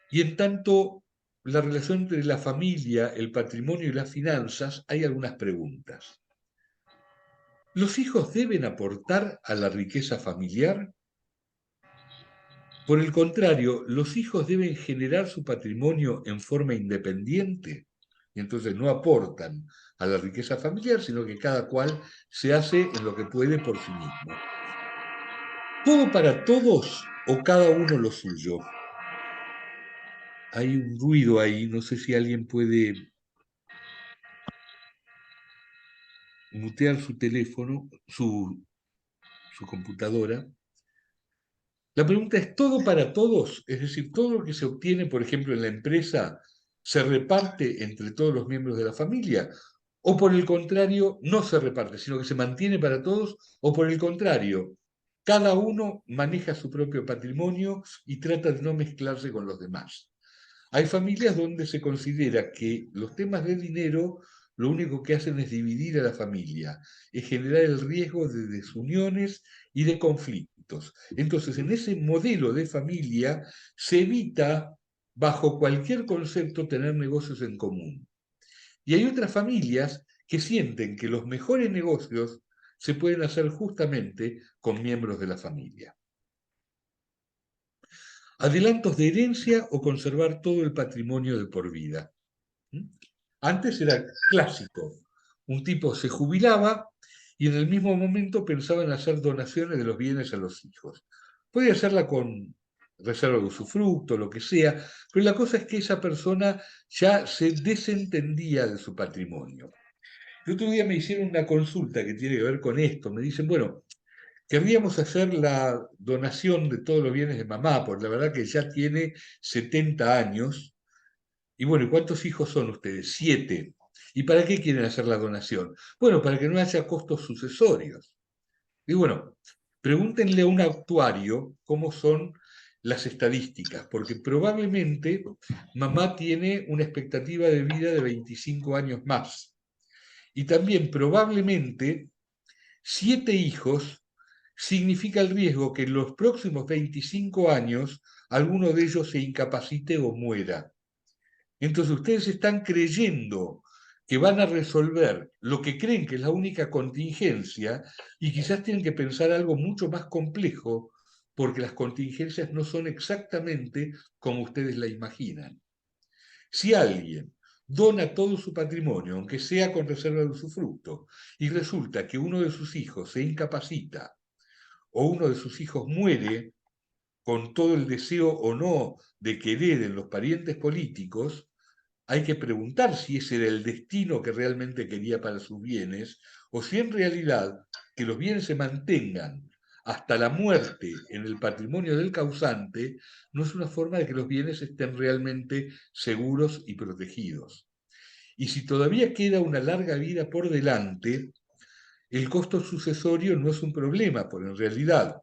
A: y en tanto la relación entre la familia, el patrimonio y las finanzas, hay algunas preguntas. ¿Los hijos deben aportar a la riqueza familiar? Por el contrario, los hijos deben generar su patrimonio en forma independiente y entonces no aportan a la riqueza familiar, sino que cada cual se hace en lo que puede por sí mismo. ¿Todo para todos o cada uno lo suyo? Hay un ruido ahí, no sé si alguien puede mutear su teléfono, su computadora. La pregunta es, ¿todo para todos? Es decir, todo lo que se obtiene, por ejemplo, en la empresa, se reparte entre todos los miembros de la familia. o por el contrario, no se reparte, sino que se mantiene para todos, o por el contrario, cada uno maneja su propio patrimonio y trata de no mezclarse con los demás. Hay familias donde se considera que los temas de dinero lo único que hacen es dividir a la familia, es generar el riesgo de desuniones y de conflictos. Entonces, en ese modelo de familia se evita, bajo cualquier concepto, tener negocios en común. Y hay otras familias que sienten que los mejores negocios se pueden hacer justamente con miembros de la familia. Adelantos de herencia o conservar todo el patrimonio de por vida. Antes era clásico. Un tipo se jubilaba y en el mismo momento pensaba en hacer donaciones de los bienes a los hijos. Podía hacerla con reserva de usufructo, lo que sea, pero la cosa es que esa persona ya se desentendía de su patrimonio. El otro día me hicieron una consulta que tiene que ver con esto. Me dicen, bueno, querríamos hacer la donación de todos los bienes de mamá, porque la verdad que ya tiene 70 años. Y bueno, ¿y cuántos hijos son ustedes? 7. ¿Y para qué quieren hacer la donación? Bueno, para que no haya costos sucesorios. Y bueno, pregúntenle a un actuario cómo son las estadísticas, porque probablemente mamá tiene una expectativa de vida de 25 años más. Y también probablemente 7 hijos significa el riesgo que en los próximos 25 años alguno de ellos se incapacite o muera. Entonces ustedes están creyendo que van a resolver lo que creen que es la única contingencia y quizás tienen que pensar algo mucho más complejo porque las contingencias no son exactamente como ustedes la imaginan. Si alguien dona todo su patrimonio, aunque sea con reserva de usufructo, y resulta que uno de sus hijos se incapacita o uno de sus hijos muere con todo el deseo o no de que hereden los parientes políticos, hay que preguntar si ese era el destino que realmente quería para sus bienes, o si en realidad que los bienes se mantengan hasta la muerte en el patrimonio del causante no es una forma de que los bienes estén realmente seguros y protegidos. Y si todavía queda una larga vida por delante, el costo sucesorio no es un problema, porque en realidad,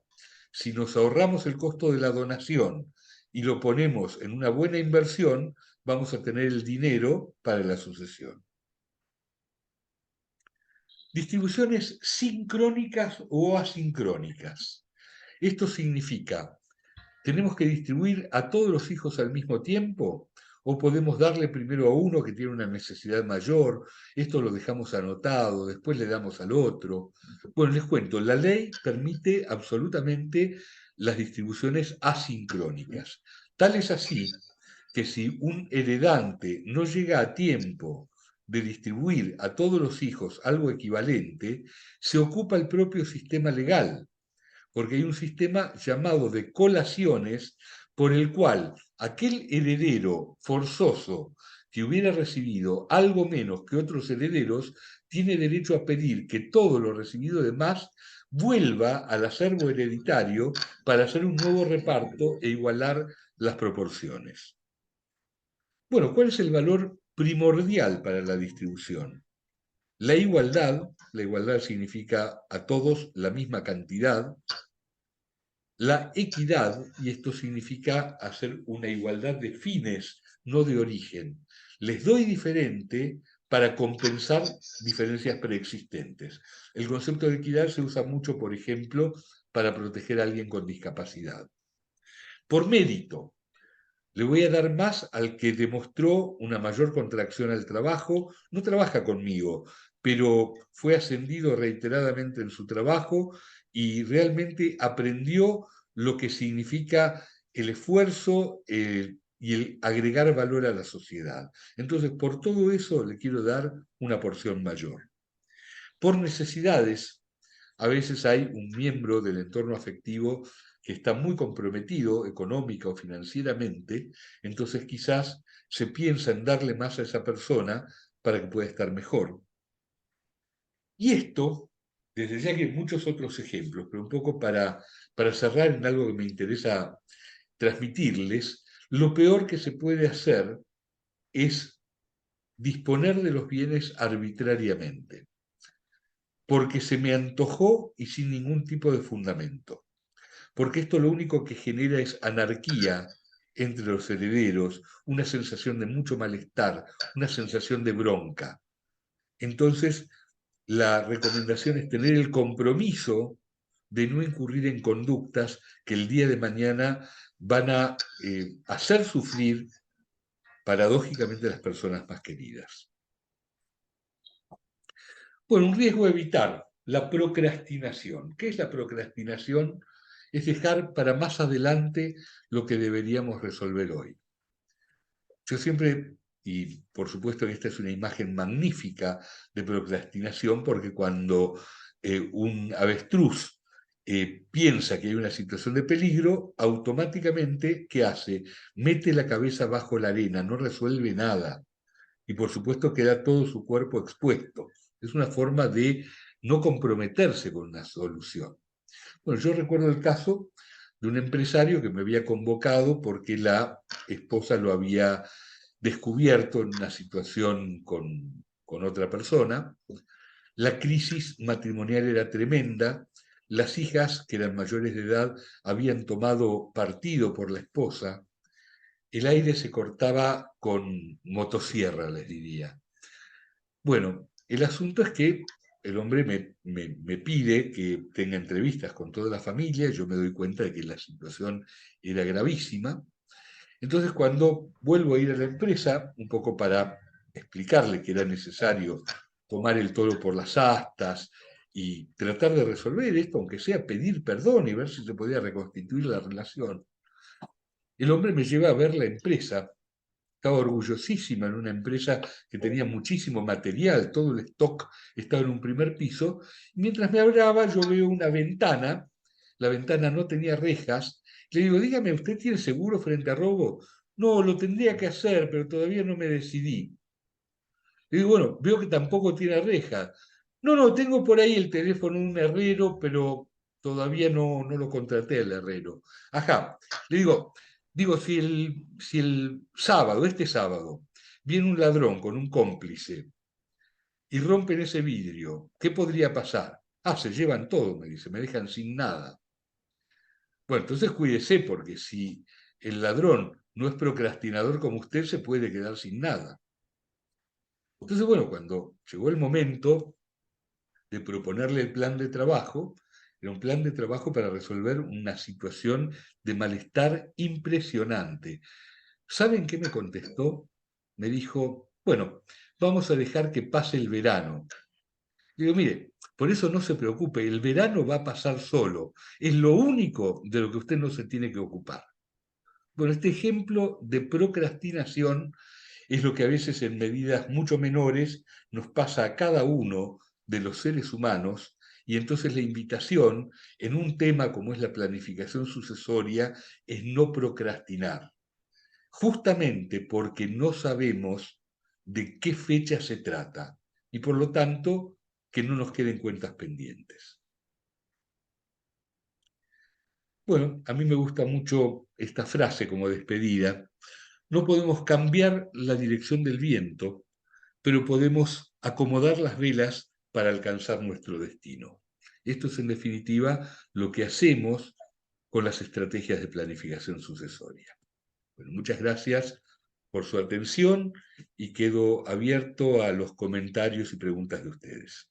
A: si nos ahorramos el costo de la donación y lo ponemos en una buena inversión, vamos a tener el dinero para la sucesión. Distribuciones sincrónicas o asincrónicas. Esto significa, ¿tenemos que distribuir a todos los hijos al mismo tiempo? ¿O podemos darle primero a uno que tiene una necesidad mayor? Esto lo dejamos anotado, después le damos al otro. Bueno, les cuento, la ley permite absolutamente las distribuciones asincrónicas. Tal es así que si un heredante no llega a tiempo de distribuir a todos los hijos algo equivalente, se ocupa el propio sistema legal, porque hay un sistema llamado de colaciones por el cual aquel heredero forzoso que hubiera recibido algo menos que otros herederos tiene derecho a pedir que todo lo recibido de más vuelva al acervo hereditario para hacer un nuevo reparto e igualar las proporciones. Bueno, ¿cuál es el valor primordial para la distribución? La igualdad significa a todos la misma cantidad. La equidad, y esto significa hacer una igualdad de fines, no de origen. Les doy diferente para compensar diferencias preexistentes. El concepto de equidad se usa mucho, por ejemplo, para proteger a alguien con discapacidad. Por mérito, le voy a dar más al que demostró una mayor contracción al trabajo, no trabaja conmigo, pero fue ascendido reiteradamente en su trabajo y realmente aprendió lo que significa el esfuerzo y el agregar valor a la sociedad. Entonces, por todo eso le quiero dar una porción mayor. Por necesidades, a veces hay un miembro del entorno afectivo que está muy comprometido económica o financieramente, entonces quizás se piensa en darle más a esa persona para que pueda estar mejor. Y esto, desde ya que hay muchos otros ejemplos, pero un poco para cerrar en algo que me interesa transmitirles, lo peor que se puede hacer es disponer de los bienes arbitrariamente, porque se me antojó y sin ningún tipo de fundamento, porque esto lo único que genera es anarquía entre los herederos, una sensación de mucho malestar, una sensación de bronca. Entonces, la recomendación es tener el compromiso de no incurrir en conductas que el día de mañana van a hacer sufrir paradójicamente a las personas más queridas. Bueno, un riesgo a evitar, la procrastinación. ¿Qué es la procrastinación? Es dejar para más adelante lo que deberíamos resolver hoy. Yo siempre, y por supuesto esta es una imagen magnífica de procrastinación, porque cuando un avestruz piensa que hay una situación de peligro, automáticamente, ¿qué hace? Mete la cabeza bajo la arena, no resuelve nada. Y por supuesto queda todo su cuerpo expuesto. Es una forma de no comprometerse con una solución. Bueno, yo recuerdo el caso de un empresario que me había convocado porque la esposa lo había descubierto en una situación con otra persona. La crisis matrimonial era tremenda. Las hijas, que eran mayores de edad, habían tomado partido por la esposa. El aire se cortaba con motosierra, les diría. Bueno, el asunto es que el hombre me pide que tenga entrevistas con toda la familia, yo me doy cuenta de que la situación era gravísima. Entonces, cuando vuelvo a ir a la empresa, un poco para explicarle que era necesario tomar el toro por las astas y tratar de resolver esto, aunque sea pedir perdón y ver si se podía reconstituir la relación, el hombre me lleva a ver la empresa. Estaba orgullosísima en una empresa que tenía muchísimo material, todo el stock estaba en un primer piso. Y mientras me hablaba, yo veo una ventana, la ventana no tenía rejas. Le digo, dígame, ¿usted tiene seguro frente a robo? No, lo tendría que hacer, pero todavía no me decidí. Le digo, bueno, veo que tampoco tiene rejas. No, no, tengo por ahí el teléfono de un herrero, pero todavía no lo contraté al herrero. Ajá, le digo, si el sábado, este sábado, viene un ladrón con un cómplice y rompen ese vidrio, ¿qué podría pasar? Ah, se llevan todo, me dice, me dejan sin nada. Bueno, entonces cuídese, porque si el ladrón no es procrastinador como usted, se puede quedar sin nada. Entonces, bueno, cuando llegó el momento de proponerle el plan de trabajo, era un plan de trabajo para resolver una situación de malestar impresionante. ¿Saben qué me contestó? Me dijo, bueno, vamos a dejar que pase el verano. Digo, mire, por eso no se preocupe, el verano va a pasar solo. Es lo único de lo que usted no se tiene que ocupar. Bueno, este ejemplo de procrastinación es lo que a veces en medidas mucho menores nos pasa a cada uno de los seres humanos, y entonces la invitación en un tema como es la planificación sucesoria es no procrastinar, justamente porque no sabemos de qué fecha se trata y por lo tanto que no nos queden cuentas pendientes. Bueno, a mí me gusta mucho esta frase como despedida. No podemos cambiar la dirección del viento, pero podemos acomodar las velas para alcanzar nuestro destino. Esto es en definitiva lo que hacemos con las estrategias de planificación sucesoria. Bueno, muchas gracias por su atención y quedo abierto a los comentarios y preguntas de ustedes.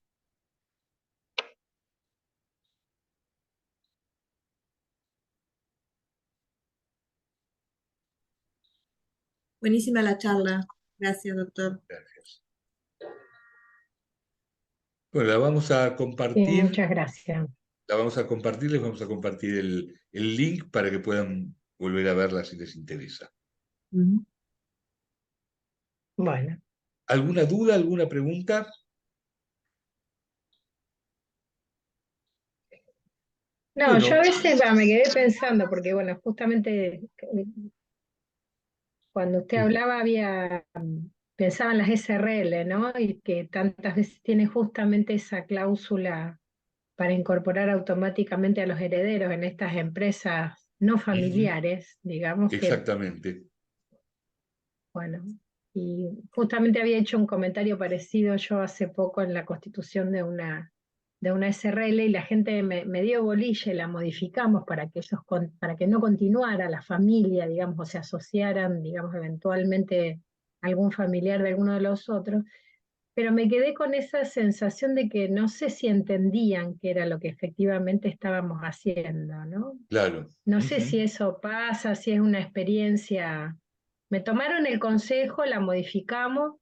C: Buenísima la charla. Gracias, doctor.
A: Gracias. Bueno, la vamos a
B: Sí,
A: compartir.
B: muchas gracias.
A: La vamos a compartir, les vamos a compartir el link para que puedan volver a verla si les interesa.
B: Bueno,
A: ¿Alguna duda, alguna pregunta?
B: no, yo
A: Bueno,
B: a veces me quedé pensando, porque bueno, justamente cuando usted hablaba pensaba en las SRL, ¿no? Y que tantas veces tiene justamente esa cláusula para incorporar automáticamente a los herederos en estas empresas no
A: ujú,
B: familiares, digamos que,
A: exactamente.
B: bueno. Y justamente había hecho un comentario parecido yo hace poco en la constitución de una SRL y la gente me dio bolilla y la modificamos para que para que no continuara la familia, digamos, o se asociaran, digamos, eventualmente algún familiar de alguno de los otros, pero me quedé con esa sensación de que no sé si entendían qué era lo que efectivamente estábamos haciendo, ¿no?
A: Claro.
B: No sé
A: Ujú.
B: si eso pasa, si es una experiencia. Me tomaron el consejo, la modificamos,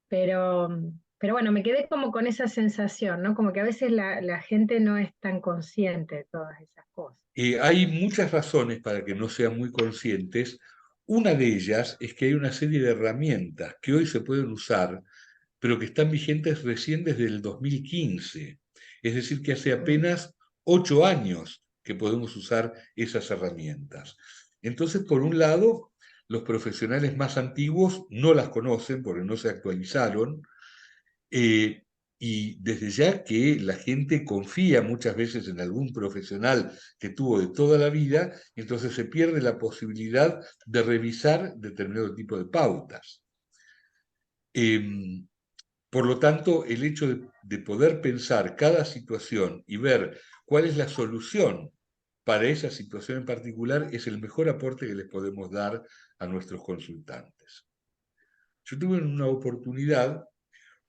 B: pero, pero bueno, me quedé como con esa sensación, ¿no? Como que a veces la gente no es tan consciente de todas esas cosas.
A: Hay muchas razones para que no sean muy conscientes. Una de ellas es que hay una serie de herramientas que hoy se pueden usar, pero que están vigentes recién desde el 2015. Es decir, que hace
B: Mm.
A: apenas 8 años que podemos usar esas herramientas. Entonces, por un lado, los profesionales más antiguos no las conocen porque no se actualizaron, eh, y desde ya que la gente confía muchas veces en algún profesional que tuvo de toda la vida, entonces se pierde la posibilidad de revisar determinado tipo de pautas. Em, por lo tanto, el hecho de poder pensar cada situación y ver cuál es la solución para esa situación en particular es el mejor aporte que les podemos dar a nuestros consultantes. Yo tuve una oportunidad,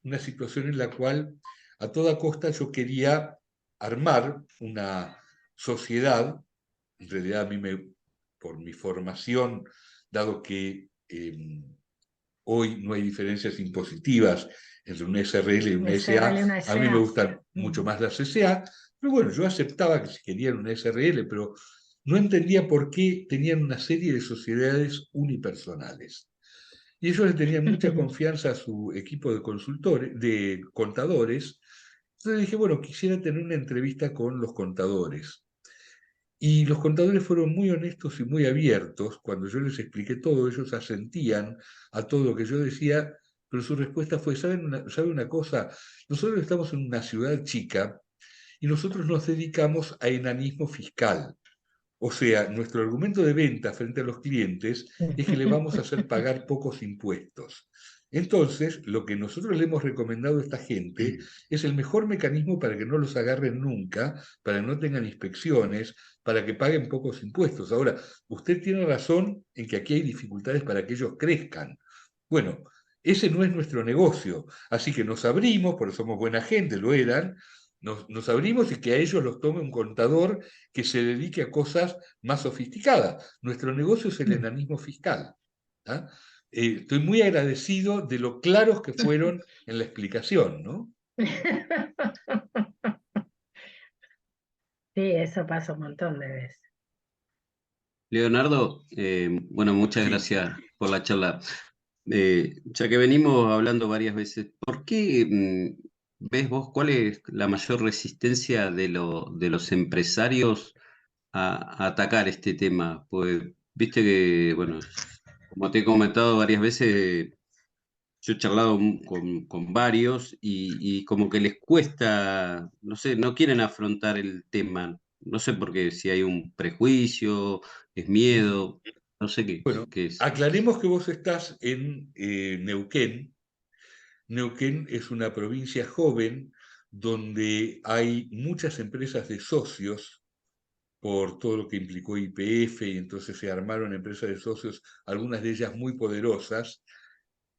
A: una situación en la cual a toda costa yo quería armar una sociedad. En realidad a mí por mi formación, dado que hoy no hay diferencias impositivas entre una SRL y una SA,
B: SRL, una
A: a mí me
B: SA.
A: gustan mucho
B: Mm.
A: más las SA, pero bueno, yo aceptaba que si querían una SRL, pero no entendía por qué tenían una serie de sociedades unipersonales. Y ellos le tenían mucha confianza a su equipo de consultores, de contadores. Entonces dije, bueno, quisiera tener una entrevista con los contadores. Y los contadores fueron muy honestos y muy abiertos. Cuando yo les expliqué todo, ellos asentían a todo lo que yo decía, pero su respuesta fue, ¿saben una cosa? Nosotros estamos en una ciudad chica y nosotros nos dedicamos a enanismo fiscal. O sea, nuestro argumento de venta frente a los clientes es que le vamos a hacer pagar pocos impuestos. Entonces, lo que nosotros le hemos recomendado a esta gente es el mejor mecanismo para que no los agarren nunca, para que no tengan inspecciones, para que paguen pocos impuestos. Ahora, usted tiene razón en que aquí hay dificultades para que ellos crezcan. Bueno, ese no es nuestro negocio, así que nos abrimos, porque somos buena gente, lo eran, nos abrimos y que a ellos los tome un contador que se dedique a cosas más sofisticadas. Nuestro negocio es el enanismo fiscal. ¿Ah? Estoy muy agradecido de lo claros que fueron en la explicación, ¿no?
B: Sí, eso pasa un montón de veces.
D: Leonardo, bueno, muchas
A: Sí.
D: gracias por la charla. Ya que venimos hablando varias veces, ¿por qué ves vos cuál es la mayor resistencia de los empresarios a atacar este tema? Pues viste que, bueno, como te he comentado varias veces, yo he charlado con varios y como que les cuesta, no sé, no quieren afrontar el tema. No sé por qué, si hay un prejuicio, es miedo, no sé
A: Bueno,
D: qué es.
A: aclaremos que vos estás en Neuquén. Neuquén es una provincia joven donde hay muchas empresas de socios por todo lo que implicó YPF, y entonces se armaron empresas de socios, algunas de ellas muy poderosas,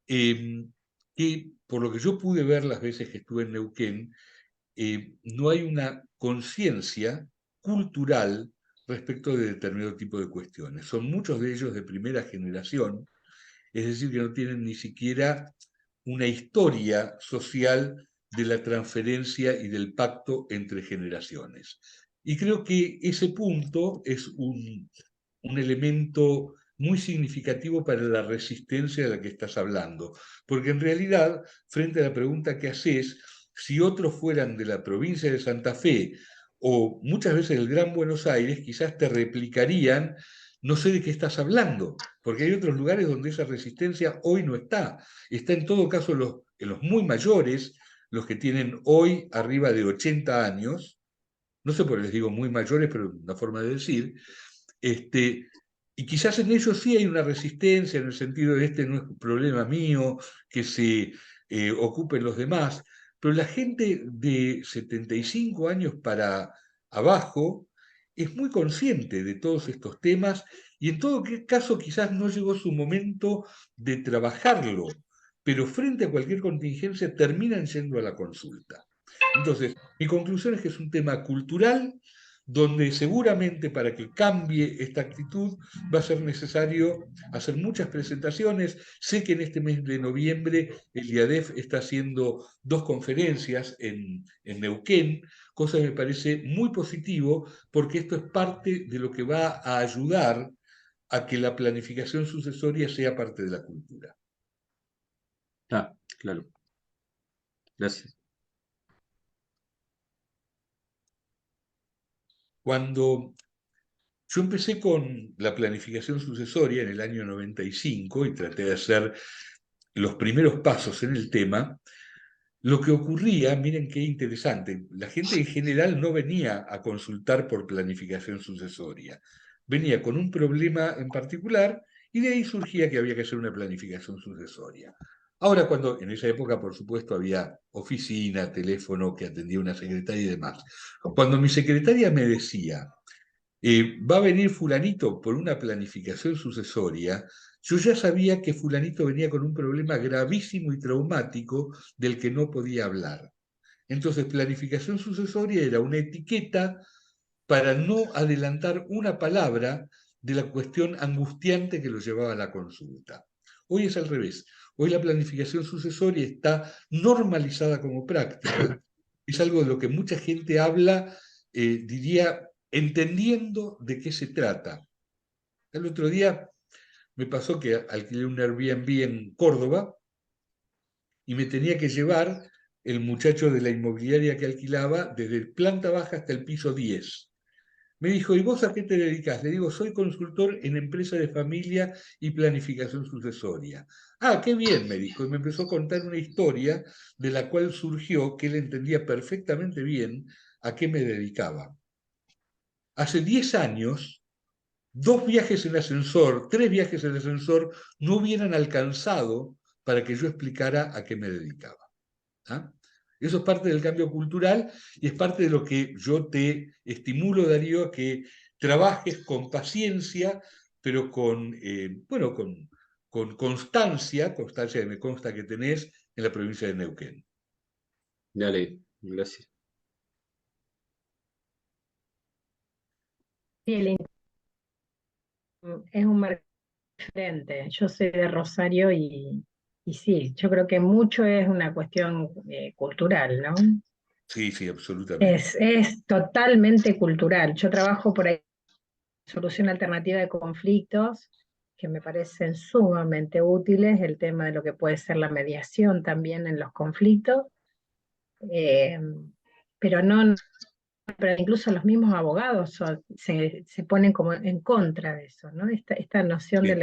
A: eh, que por lo que yo pude ver las veces que estuve en Neuquén, no hay una conciencia cultural respecto de determinado tipo de cuestiones. Son muchos de ellos de primera generación, es decir, que no tienen ni siquiera una historia social de la transferencia y del pacto entre generaciones. Y creo que ese punto es un elemento muy significativo para la resistencia de la que estás hablando, porque en realidad, frente a la pregunta que haces, si otros fueran de la provincia de Santa Fe o muchas veces del Gran Buenos Aires, quizás te replicarían, no sé de qué estás hablando, porque hay otros lugares donde esa resistencia hoy no está. Está en todo caso en los muy mayores, los que tienen hoy arriba de 80 años, no sé por qué les digo muy mayores, pero una forma de decir, este, Y quizás en ello sí hay una resistencia en el sentido de este no es un problema mío, que se ocupen los demás, pero la gente de 75 años para abajo es muy consciente de todos estos temas y en todo caso quizás no llegó su momento de trabajarlo, pero frente a cualquier contingencia terminan yendo a la consulta. Entonces, mi conclusión es que es un tema cultural donde seguramente para que cambie esta actitud va a ser necesario hacer muchas presentaciones. Sé que en este mes de noviembre el IADEF está haciendo 2 conferencias en Neuquén, cosa que me parece muy positivo porque esto es parte de lo que va a ayudar a que la planificación sucesoria sea parte de la cultura.
D: Ah, claro. Gracias.
A: Cuando yo empecé con la planificación sucesoria en el año 95 y traté de hacer los primeros pasos en el tema, lo que ocurría, miren qué interesante, la gente en general no venía a consultar por planificación sucesoria, venía con un problema en particular y de ahí surgía que había que hacer una planificación sucesoria. Ahora, cuando en esa época, por supuesto, había oficina, teléfono que atendía una secretaria y demás, cuando mi secretaria me decía, va a venir fulanito por una planificación sucesoria, yo ya sabía que fulanito venía con un problema gravísimo y traumático del que no podía hablar. Entonces, planificación sucesoria era una etiqueta para no adelantar una palabra de la cuestión angustiante que lo llevaba a la consulta. Hoy es al revés. Hoy la planificación sucesoria está normalizada como práctica. Es algo de lo que mucha gente habla, diría, entendiendo de qué se trata. El otro día me pasó que alquilé un Airbnb en Córdoba y me tenía que llevar el muchacho de la inmobiliaria que alquilaba desde planta baja hasta el piso 10. Me dijo, ¿y vos a qué te dedicas? Le digo, soy consultor en empresa de familia y planificación sucesoria. Ah, qué bien, me dijo, y me empezó a contar una historia de la cual surgió que él entendía perfectamente bien a qué me dedicaba. Hace 10 años, 2 viajes en ascensor, 3 viajes en ascensor no hubieran alcanzado para que yo explicara a qué me dedicaba. ¿Ah? Eso es parte del cambio cultural y es parte de lo que yo te estimulo, Darío, a que trabajes con paciencia, pero bueno, con constancia que me consta que tenés en la provincia de Neuquén.
D: Dale, gracias.
B: Sí, es un mercado diferente. Yo soy de Rosario y sí, yo creo que mucho es una cuestión cultural, ¿no?
A: Sí, sí, absolutamente.
B: Es totalmente cultural. Yo trabajo por ahí en solución alternativa de conflictos, que me parecen sumamente útiles, el tema de lo que puede ser la mediación también en los conflictos, eh, pero no, pero incluso los mismos abogados se ponen como en contra de eso, ¿no? Esta noción
A: Sí,
B: de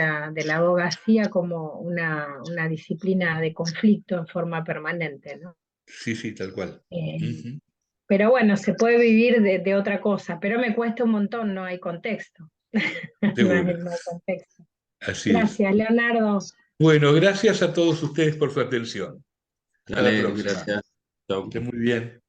B: la abogacía como una disciplina de conflicto en forma permanente, ¿no?
A: sí, sí, tal cual.
B: Eh,
A: Ujú.
B: pero bueno, se puede vivir de otra cosa, pero me cuesta un montón, no hay contexto.
A: Seguro,
B: No hay contexto.
A: así es.
B: Gracias, Leonardo.
A: Bueno, gracias a todos ustedes por su atención. Hasta la
D: Dale,
A: próxima.
D: gracias.
A: Que
D: Chau.
A: esté muy bien.